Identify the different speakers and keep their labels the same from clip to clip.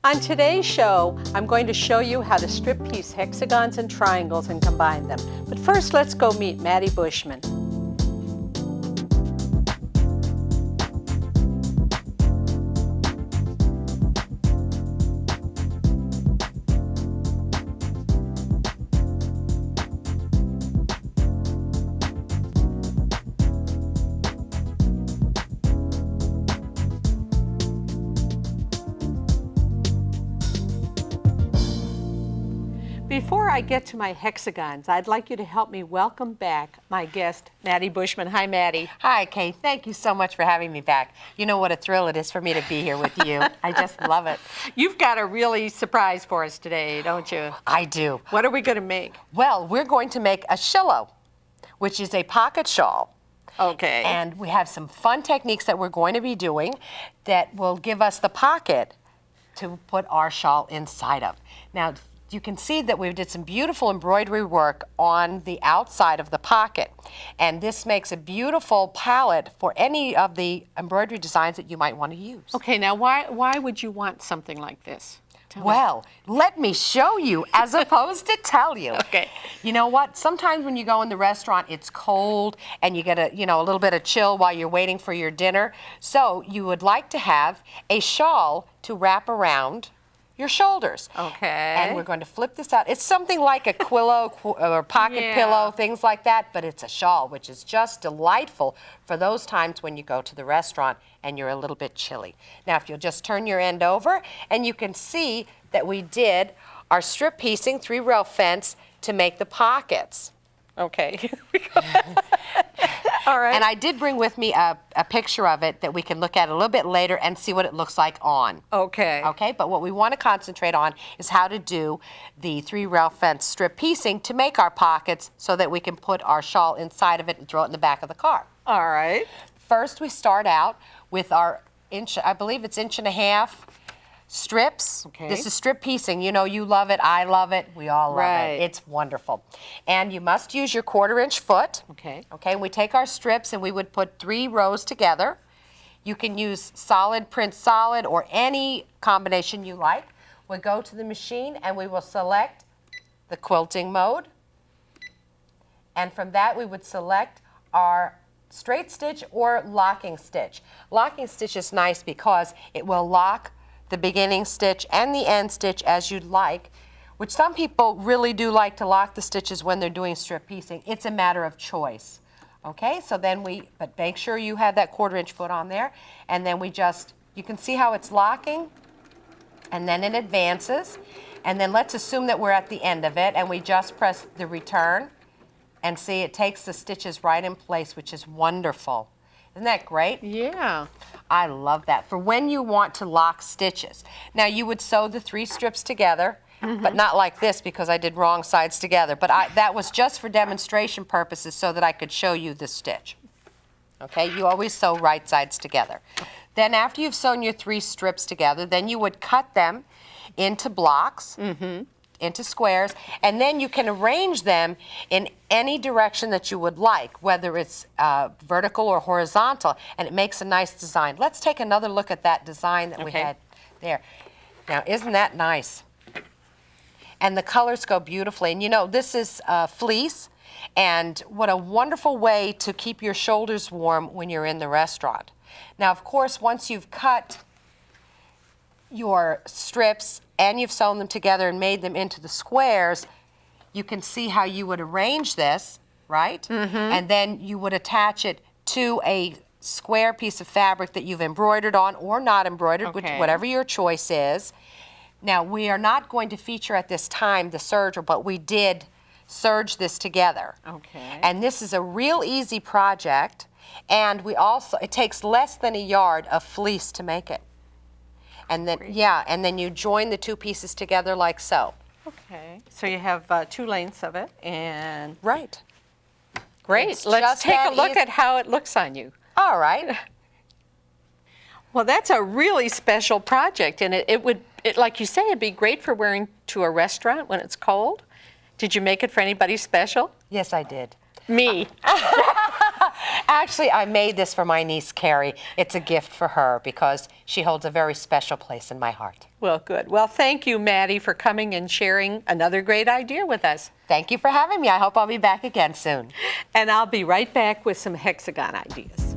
Speaker 1: On today's show, I'm going to show you how to strip piece hexagons and triangles and combine them. But first, let's go meet Maddie Bushman. Before I get to my hexagons, I'd like you to help me welcome back my guest, Maddie Bushman. Hi, Maddie.
Speaker 2: Hi, Kaye. Thank you so much for having me back. You know what a thrill it is for me to be here with you. I just love it.
Speaker 1: You've got a really surprise for us today, don't you?
Speaker 2: I do.
Speaker 1: What are we going to make?
Speaker 2: Well, we're going to make a shillo, which is a pocket shawl.
Speaker 1: Okay.
Speaker 2: And we have some fun techniques that we're going to be doing that will give us the pocket to put our shawl inside of. Now, you can see that we did some beautiful embroidery work on the outside of the pocket. And this makes a beautiful palette for any of the embroidery designs that you might want to use.
Speaker 1: Okay, now why would you want something like this?
Speaker 2: Well, let me show you as opposed to tell you.
Speaker 1: Okay.
Speaker 2: You know what? Sometimes when you go in the restaurant, it's cold and you get a little bit of chill while you're waiting for your dinner. So you would like to have a shawl to wrap around your shoulders.
Speaker 1: Okay.
Speaker 2: And we're going to flip this out. It's something like a quillo or pocket pillow, things like that, but it's a shawl, which is just delightful for those times when you go to the restaurant and you're a little bit chilly. Now, if you'll just turn your end over, and you can see that we did our strip piecing 3-rail fence to make the pockets.
Speaker 1: Okay. All right.
Speaker 2: And I did bring with me a picture of it that we can look at a little bit later and see what it looks like on.
Speaker 1: Okay.
Speaker 2: Okay, but what we want to concentrate on is how to do the 3-rail fence strip piecing to make our pockets so that we can put our shawl inside of it and throw it in the back of the car.
Speaker 1: All right.
Speaker 2: First, we start out with our I believe it's 1.5 inch strips.
Speaker 1: Okay.
Speaker 2: This is strip piecing. You know, you love it, I love it, we all love
Speaker 1: Right.
Speaker 2: it. It's wonderful. And you must use your 1/4 inch foot.
Speaker 1: Okay.
Speaker 2: Okay, we take our strips and we would put 3 rows together. You can use solid, print solid, or any combination you like. We go to the machine and we will select the quilting mode. And from that we would select our straight stitch or locking stitch. Locking stitch is nice because it will lock the beginning stitch and the end stitch as you'd like, which some people really do like to lock the stitches when they're doing strip piecing. It's a matter of choice. Okay, so then but make sure you have that 1/4 inch foot on there, and then you can see how it's locking, and then it advances, and then let's assume that we're at the end of it, and we just press the return, and see it takes the stitches right in place, which is wonderful. Isn't that great?
Speaker 1: Yeah.
Speaker 2: I love that. For when you want to lock stitches. Now you would sew the 3 strips together, but not like this because I did wrong sides together. But that was just for demonstration purposes so that I could show you the stitch. Okay, you always sew right sides together. Then after you've sewn your 3 strips together, then you would cut them into blocks. Into squares, and then you can arrange them in any direction that you would like, whether it's vertical or horizontal, and it makes a nice design. Let's take another look at that design that we had there. Now, isn't that nice? And the colors go beautifully. And you know, this is fleece, and what a wonderful way to keep your shoulders warm when you're in the restaurant. Now, of course, once you've cut your strips and you've sewn them together and made them into the squares, you can see how you would arrange this, right? And then you would attach it to a square piece of fabric that you've embroidered on or not embroidered, whatever your choice is. Now, we are not going to feature at this time the serger, but we did serge this together.
Speaker 1: Okay.
Speaker 2: And this is a real easy project, and it takes less than 1 yard of fleece to make it. And then, and then you join the 2 pieces together like so.
Speaker 1: Okay. So you have 2 lengths of it, and
Speaker 2: Right.
Speaker 1: great. Let's take a look at how it looks on you.
Speaker 2: All right.
Speaker 1: Well, that's a really special project, and it would, like you say, it'd be great for wearing to a restaurant when it's cold. Did you make it for anybody special?
Speaker 2: Yes, I did.
Speaker 1: Me.
Speaker 2: Actually, I made this for my niece, Carrie. It's a gift for her because she holds a very special place in my heart.
Speaker 1: Well, good. Well, thank you, Maddie, for coming and sharing another great idea with us.
Speaker 2: Thank you for having me. I hope I'll be back again soon.
Speaker 1: And I'll be right back with some hexagon ideas.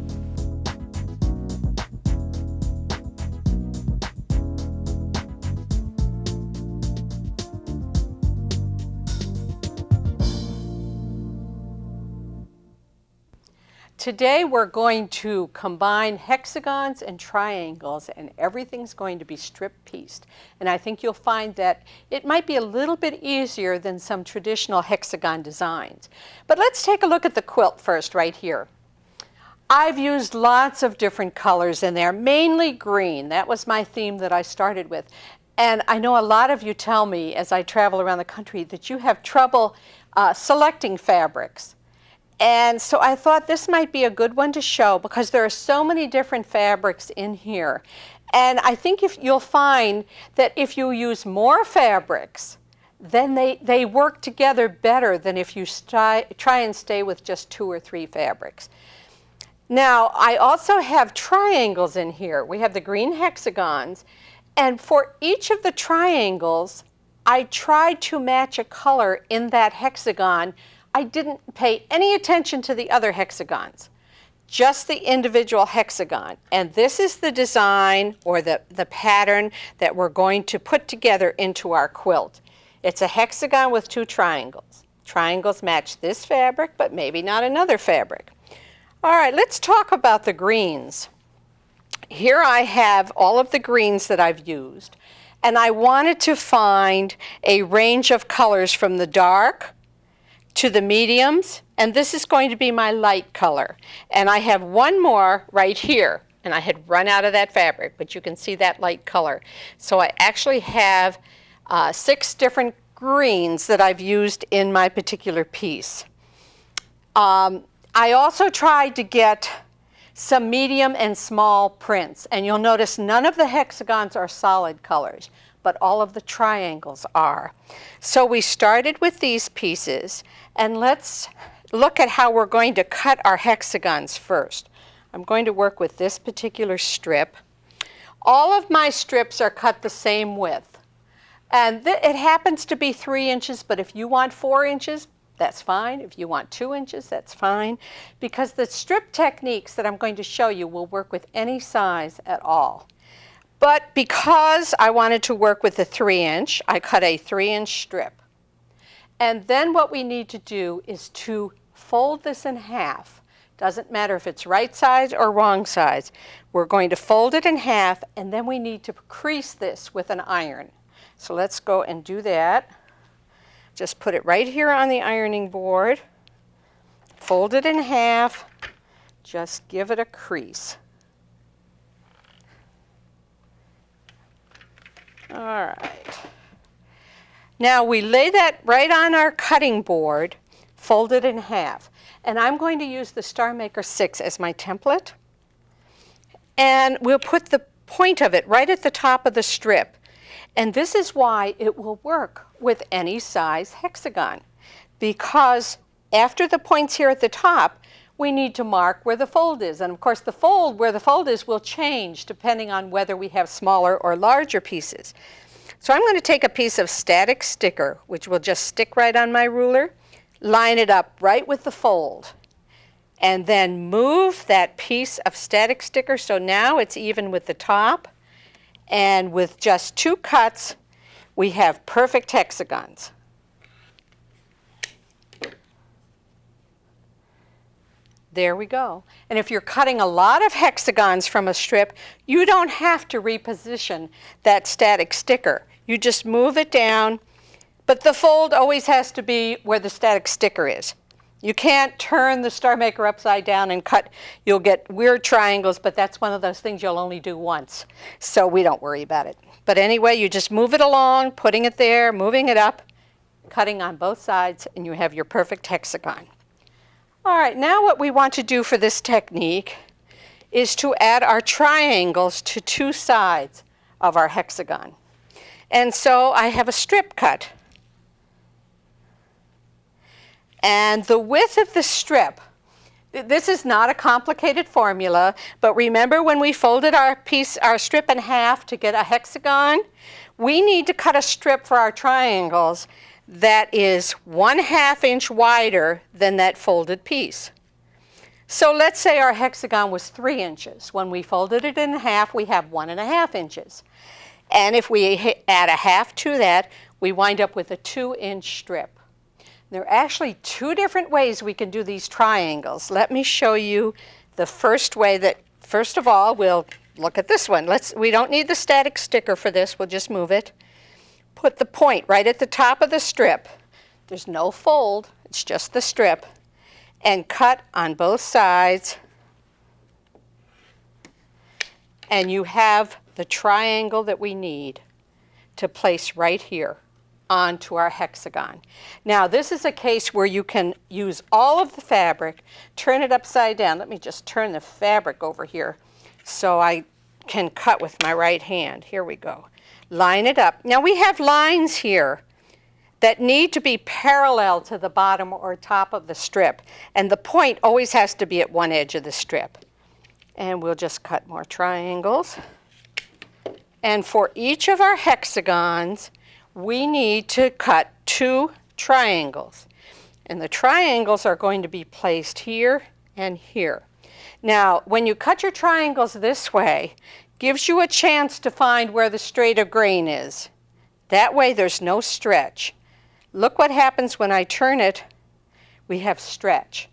Speaker 1: Today we're going to combine hexagons and triangles, and everything's going to be strip pieced. And I think you'll find that it might be a little bit easier than some traditional hexagon designs. But let's take a look at the quilt first right here. I've used lots of different colors in there, mainly green. That was my theme that I started with. And I know a lot of you tell me as I travel around the country that you have trouble selecting fabrics. And so I thought this might be a good one to show because there are so many different fabrics in here. And I think you'll find that if you use more fabrics, then they work together better than if you try and stay with just 2 or 3 fabrics. Now, I also have triangles in here. We have the green hexagons, and for each of the triangles, I tried to match a color in that hexagon. I didn't pay any attention to the other hexagons, just the individual hexagon. And this is the design or the pattern that we're going to put together into our quilt. It's a hexagon with 2 triangles. Triangles match this fabric, but maybe not another fabric. All right, let's talk about the greens. Here I have all of the greens that I've used, and I wanted to find a range of colors from the dark to the mediums, and this is going to be my light color. And I have one more right here, and I had run out of that fabric, but you can see that light color. So I actually have 6 different greens that I've used in my particular piece. I also tried to get some medium and small prints, and you'll notice none of the hexagons are solid colors, but all of the triangles are. So we started with these pieces, and let's look at how we're going to cut our hexagons first. I'm going to work with this particular strip. All of my strips are cut the same width, and it happens to be 3 inches, but if you want 4 inches, that's fine. If you want 2 inches, that's fine, because the strip techniques that I'm going to show you will work with any size at all. But because I wanted to work with a 3-inch, I cut a 3-inch strip. And then what we need to do is to fold this in half. Doesn't matter if it's right size or wrong size. We're going to fold it in half, and then we need to crease this with an iron. So let's go and do that. Just put it right here on the ironing board. Fold it in half. Just give it a crease. All right. Now we lay that right on our cutting board, fold it in half. And I'm going to use the Star Maker 6 as my template. And we'll put the point of it right at the top of the strip. And this is why it will work with any size hexagon. Because after the points here at the top, we need to mark where the fold is. And of course, the fold, where the fold is, will change depending on whether we have smaller or larger pieces. So I'm going to take a piece of static sticker, which will just stick right on my ruler, line it up right with the fold, and then move that piece of static sticker so now it's even with the top. And with just 2 cuts, we have perfect hexagons. There we go. And if you're cutting a lot of hexagons from a strip, you don't have to reposition that static sticker. You just move it down, but the fold always has to be where the static sticker is. You can't turn the Star Maker upside down and cut. You'll get weird triangles, but that's one of those things you'll only do once, so we don't worry about it. But anyway, you just move it along, putting it there, moving it up, cutting on both sides, and you have your perfect hexagon. All right, now what we want to do for this technique is to add our triangles to 2 sides of our hexagon. And so I have a strip cut. And the width of the strip, This is not a complicated formula, but remember when we folded our strip in half to get a hexagon? We need to cut a strip for our triangles that is 1/2 inch wider than that folded piece. So let's say our hexagon was 3 inches. When we folded it in half, we have 1.5 inches. And if we add a half to that, we wind up with a 2-inch strip. There are actually 2 different ways we can do these triangles. Let me show you the first way that, first of all, we'll look at this one. We don't need the static sticker for this, we'll just move it. Put the point right at the top of the strip. There's no fold, it's just the strip. And cut on both sides. And you have the triangle that we need to place right here onto our hexagon. Now this is a case where you can use all of the fabric, turn it upside down. Let me just turn the fabric over here so I can cut with my right hand. Here we go. Line it up. Now we have lines here that need to be parallel to the bottom or top of the strip, and the point always has to be at one edge of the strip. And we'll just cut more triangles. And for each of our hexagons, we need to cut 2 triangles. And the triangles are going to be placed here and here. Now, when you cut your triangles this way, gives you a chance to find where the straight of grain is. That way there's no stretch. Look what happens when I turn it. We have stretch.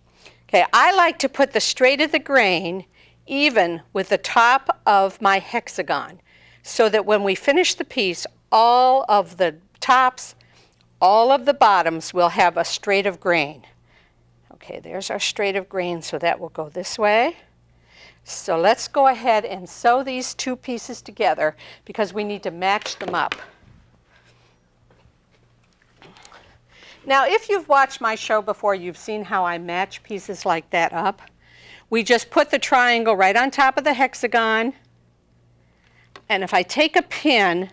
Speaker 1: Okay, I like to put the straight of the grain even with the top of my hexagon, so that when we finish the piece, all of the tops, all of the bottoms will have a straight of grain. Okay, there's our straight of grain, so that will go this way. So let's go ahead and sew these 2 pieces together because we need to match them up. Now, if you've watched my show before, you've seen how I match pieces like that up. We just put the triangle right on top of the hexagon. And if I take a pin,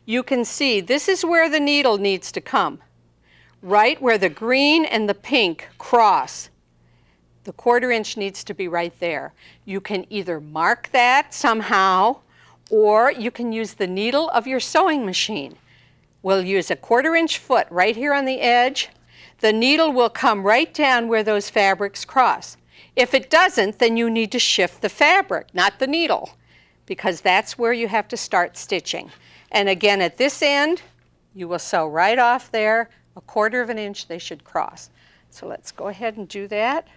Speaker 1: you can see this is where the needle needs to come. Right where the green and the pink cross. The 1/4 inch needs to be right there. You can either mark that somehow, or you can use the needle of your sewing machine. We'll use a 1/4 inch foot right here on the edge. The needle will come right down where those fabrics cross. If it doesn't, then you need to shift the fabric, not the needle, because that's where you have to start stitching. And again, at this end, you will sew right off there, a 1/4 inch they should cross. So let's go ahead and do that.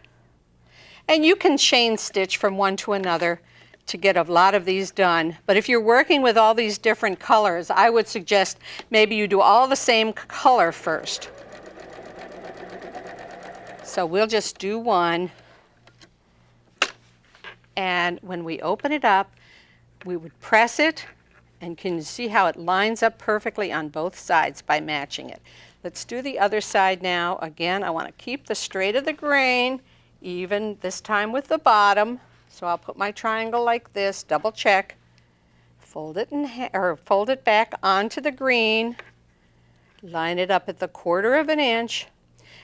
Speaker 1: And you can chain stitch from one to another to get a lot of these done. But if you're working with all these different colors, I would suggest maybe you do all the same color first. So we'll just do one. And when we open it up, we would press it, and can you see how it lines up perfectly on both sides by matching it. Let's do the other side now. Again, I want to keep the straight of the grain, even this time with the bottom. So I'll put my triangle like this, double check, fold it back onto the green, line it up at the 1/4 inch.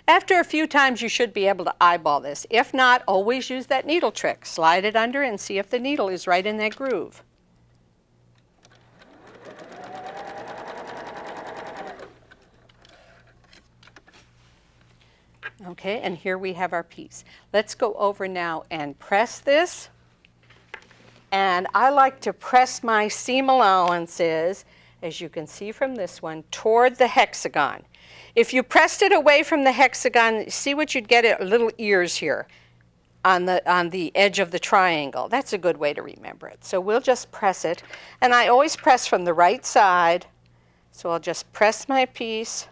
Speaker 1: After a few times, you should be able to eyeball this. If not, always use that needle trick. Slide it under and see if the needle is right in that groove. Okay, and here we have our piece. Let's go over now and press this. And I like to press my seam allowances, as you can see from this one, toward the hexagon. If you pressed it away from the hexagon, see what you'd get, little ears here on the edge of the triangle. That's a good way to remember it. So we'll just press it. And I always press from the right side. So I'll just press my piece,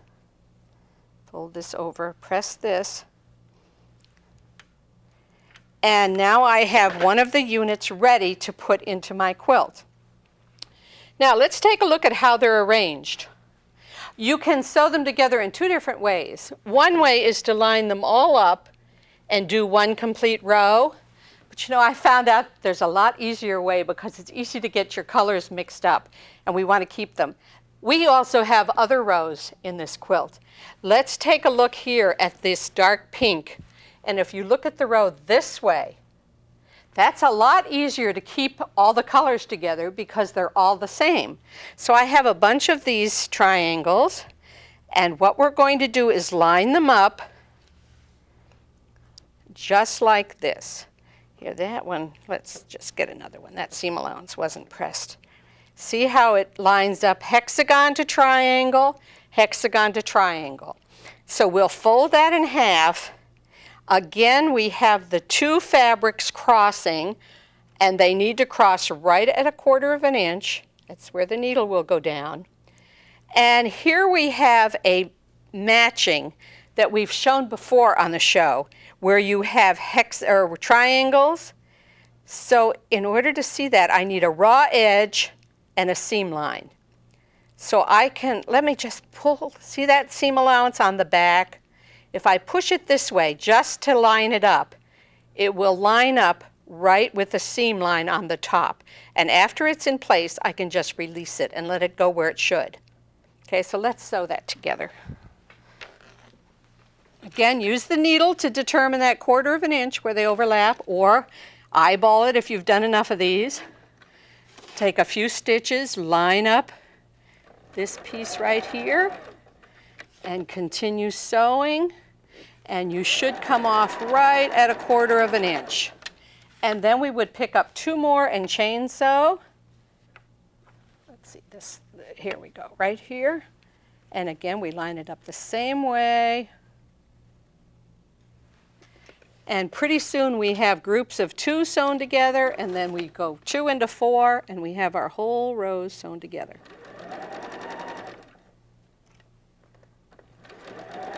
Speaker 1: fold this over, press this. And now I have one of the units ready to put into my quilt. Now let's take a look at how they're arranged. You can sew them together in 2 different ways. One way is to line them all up and do one complete row. But you know, I found out there's a lot easier way because it's easy to get your colors mixed up and we want to keep them. We also have other rows in this quilt. Let's take a look here at this dark pink And if you look at the row this way, that's a lot easier to keep all the colors together because they're all the same. So I have a bunch of these triangles, and what we're going to do is line them up just like this. Here, that one, let's just get another one. That seam allowance wasn't pressed. See how it lines up hexagon to triangle, hexagon to triangle. So we'll fold that in half. Again, we have the two fabrics crossing, and they need to cross right at 1/4 inch. That's where the needle will go down. And here we have a matching that we've shown before on the show, where you have triangles. So in order to see that, I need a raw edge and a seam line. So let me just pull, see that seam allowance on the back? If I push it this way just to line it up, it will line up right with the seam line on the top. And after it's in place, I can just release it and let it go where it should. Okay, so let's sew that together. Again, use the needle to determine that 1/4 inch where they overlap, or eyeball it if you've done enough of these. Take a few stitches, line up this piece right here, and continue sewing, and you should come off right at 1/4 inch. And then we would pick up 2 more and chain sew. Let's see, here we go, right here. And again, we line it up the same way. And pretty soon we have groups of 2 sewn together, and then we go 2 into 4, and we have our whole rows sewn together.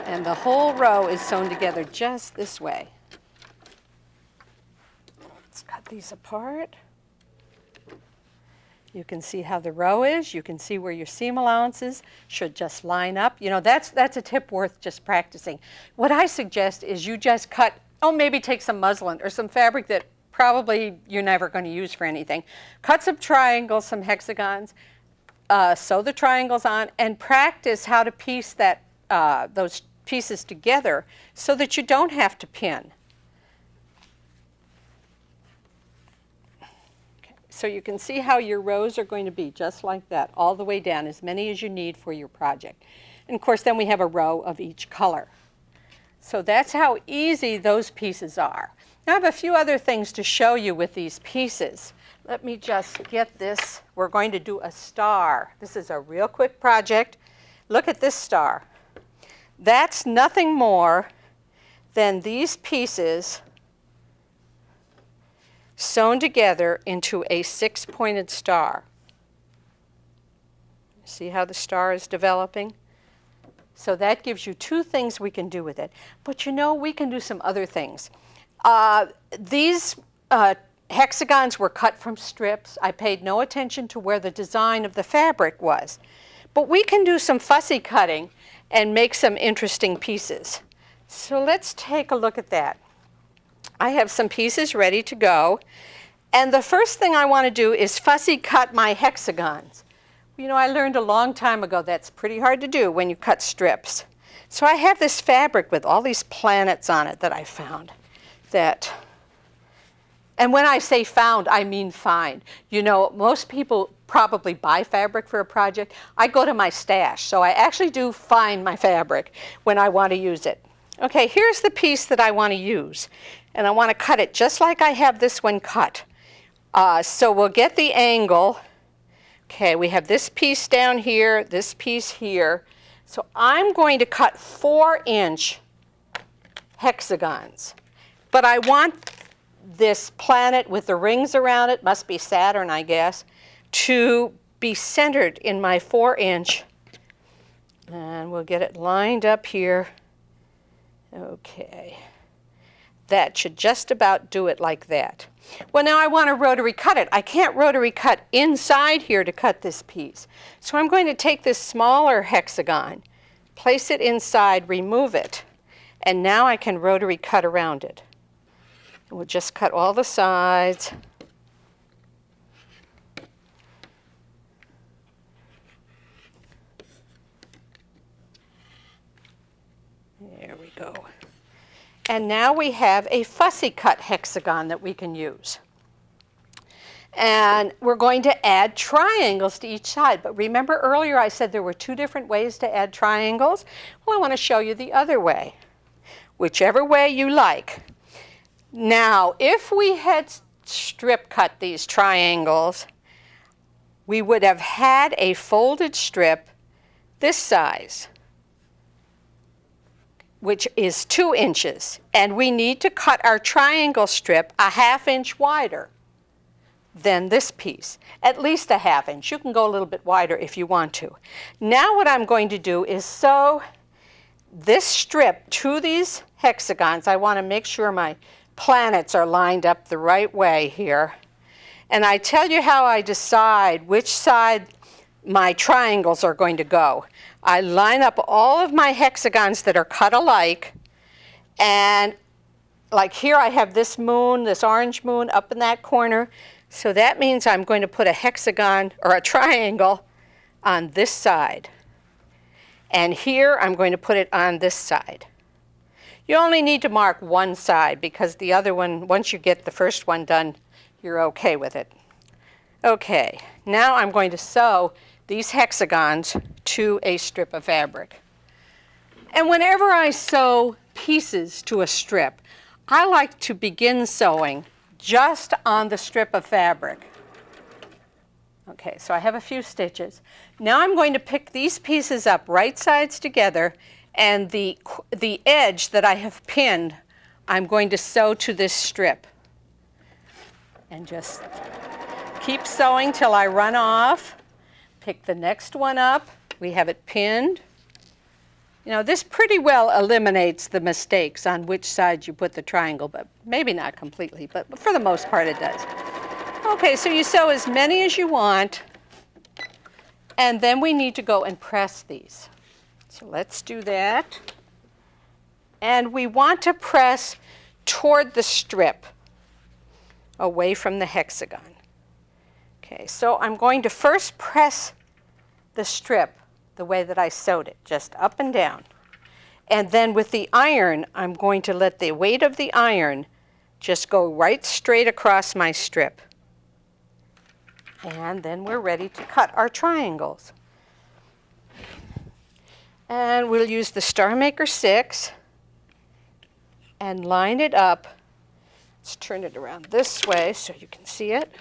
Speaker 1: And the whole row is sewn together just this way. Let's cut these apart. You can see how the row is. You can see where your seam allowances should just line up. You know, that's a tip worth just practicing. What I suggest is you just cut, maybe take some muslin or some fabric that probably you're never going to use for anything. Cut some triangles, some hexagons, sew the triangles on, and practice how to piece those pieces together so that you don't have to pin. Okay. So you can see how your rows are going to be just like that, all the way down, as many as you need for your project. And of course, then we have a row of each color. So that's how easy those pieces are. Now I have a few other things to show you with these pieces. Let me just get this. We're going to do a star. This is a real quick project. Look at this star. That's nothing more than these pieces sewn together into a 6-pointed star. See how the star is developing? So that gives you 2 things we can do with it. But you know, we can do some other things. These hexagons were cut from strips. I paid no attention to where the design of the fabric was. But we can do some fussy cutting and make some interesting pieces. So let's take a look at that. I have some pieces ready to go. And the first thing I want to do is fussy cut my hexagons. You know, I learned a long time ago that's pretty hard to do when you cut strips. So I have this fabric with all these planets on it that I found. And when I say found, I mean find. You know, most people probably buy fabric for a project. I go to my stash, so I actually do find my fabric when I want to use it. Okay, here's the piece that I want to use. And I want to cut it just like I have this one cut. So we'll get the angle. Okay, we have this piece down here, this piece here. So I'm going to cut 4-inch hexagons. But I want this planet with the rings around it, must be Saturn, I guess, to be centered in my 4-inch. And we'll get it lined up here. Okay. That should just about do it like that. Well, now I want to rotary cut it. I can't rotary cut inside here to cut this piece. So I'm going to take this smaller hexagon, place it inside, remove it, and now I can rotary cut around it. We'll just cut all the sides. There we go. And now we have a fussy cut hexagon that we can use. And we're going to add triangles to each side. But remember earlier I said there were two different ways to add triangles? Well, I want to show you the other way, whichever way you like. Now, if we had strip cut these triangles, we would have had a folded strip this size, which is 2 inches. And we need to cut our triangle strip a 1/2 inch wider than this piece, at least a 1/2 inch. You can go a little bit wider if you want to. Now what I'm going to do is sew this strip to these hexagons. I want to make sure my planets are lined up the right way here. And I tell you how I decide which side my triangles are going to go. I line up all of my hexagons that are cut alike, and like here I have this moon, this orange moon up in that corner. So that means I'm going to put a hexagon or a triangle on this side. And here I'm going to put it on this side. You only need to mark one side because the other one, once you get the first one done, you're okay with it. Okay, now I'm going to sew these hexagons to a strip of fabric. And whenever I sew pieces to a strip, I like to begin sewing just on the strip of fabric. Okay, so I have a few stitches. Now I'm going to pick these pieces up right sides together, and the edge that I have pinned, I'm going to sew to this strip. And just keep sewing till I run off. Pick the next one up. We have it pinned. You know, this pretty well eliminates the mistakes on which side you put the triangle, but maybe not completely, but for the most part it does. Okay, so you sew as many as you want, and then we need to go and press these. So let's do that. And we want to press toward the strip, away from the hexagon. Okay, so I'm going to first press the strip the way that I sewed it, just up and down. And then with the iron, I'm going to let the weight of the iron just go right straight across my strip. And then we're ready to cut our triangles. And we'll use the Star Maker 6 and line it up. Let's turn it around this way so you can see it.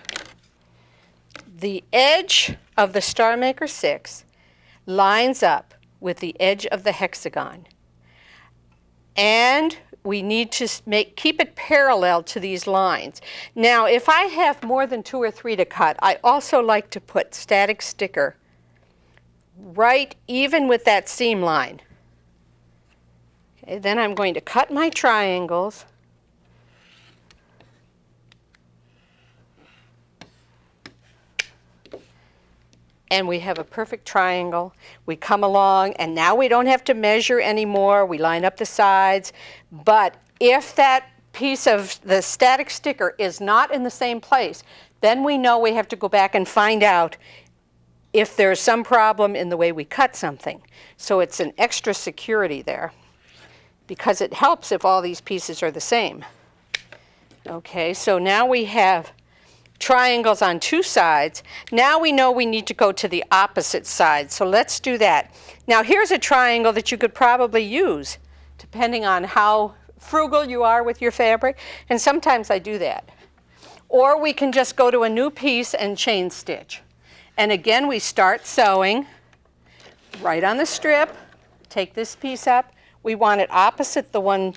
Speaker 1: The edge of the Star Maker 6 lines up with the edge of the hexagon. And we need to keep it parallel to these lines. Now, if I have more than 2 or 3 to cut, I also like to put static sticker right even with that seam line. Okay, then I'm going to cut my triangles. And we have a perfect triangle. We come along, and now we don't have to measure anymore. We line up the sides. But if that piece of the static sticker is not in the same place, then we know we have to go back and find out if there's some problem in the way we cut something. So it's an extra security there, because it helps if all these pieces are the same. Okay, so now we have triangles on 2 sides. Now we know we need to go to the opposite side, so let's do that. Now here's a triangle that you could probably use depending on how frugal you are with your fabric, and sometimes I do that. Or we can just go to a new piece and chain stitch. And again, we start sewing right on the strip, take this piece up. We want it opposite the one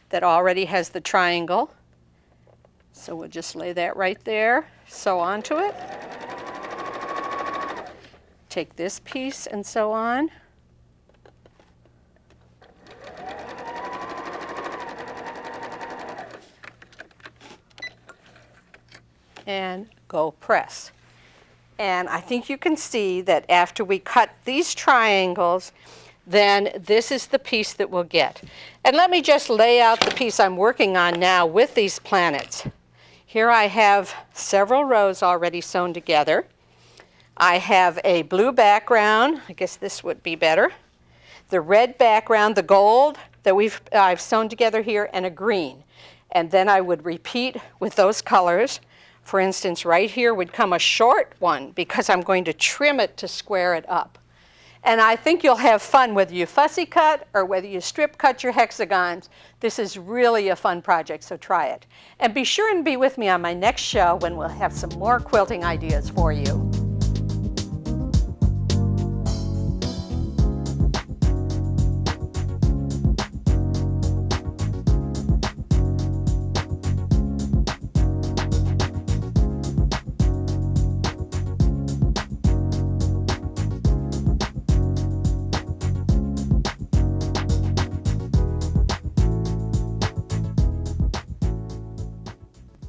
Speaker 1: that already has the triangle. So we'll just lay that right there, sew onto it. Take this piece and sew on. And go press. And I think you can see that after we cut these triangles, then this is the piece that we'll get. And let me just lay out the piece I'm working on now with these planets. Here I have several rows already sewn together. I have a blue background. I guess this would be better. The red background, the gold that I've sewn together here and a green. And then I would repeat with those colors. For instance, right here would come a short one because I'm going to trim it to square it up. And I think you'll have fun whether you fussy cut or whether you strip cut your hexagons. This is really a fun project, so try it. And be sure and be with me on my next show when we'll have some more quilting ideas for you.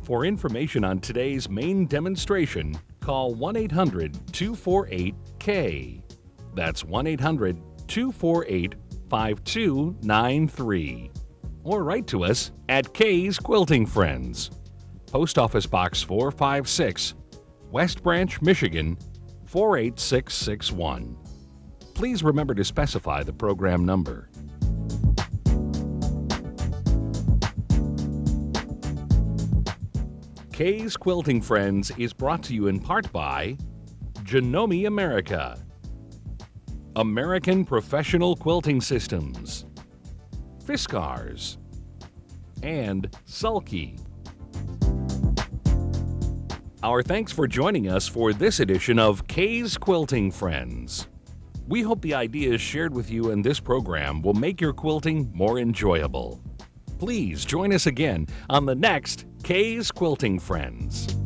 Speaker 3: For information on today's main demonstration, call 1-800-248-KAYE. That's 1-800-248-5293. Or write to us at Kaye's Quilting Friends, Post Office Box 456, West Branch, Michigan 48661. Please remember to specify the program number. Kaye's Quilting Friends is brought to you in part by Janome America, American Professional Quilting Systems, Fiskars, and Sulky. Our thanks for joining us for this edition of Kaye's Quilting Friends. We hope the ideas shared with you in this program will make your quilting more enjoyable. Please join us again on the next Kaye's Quilting Friends.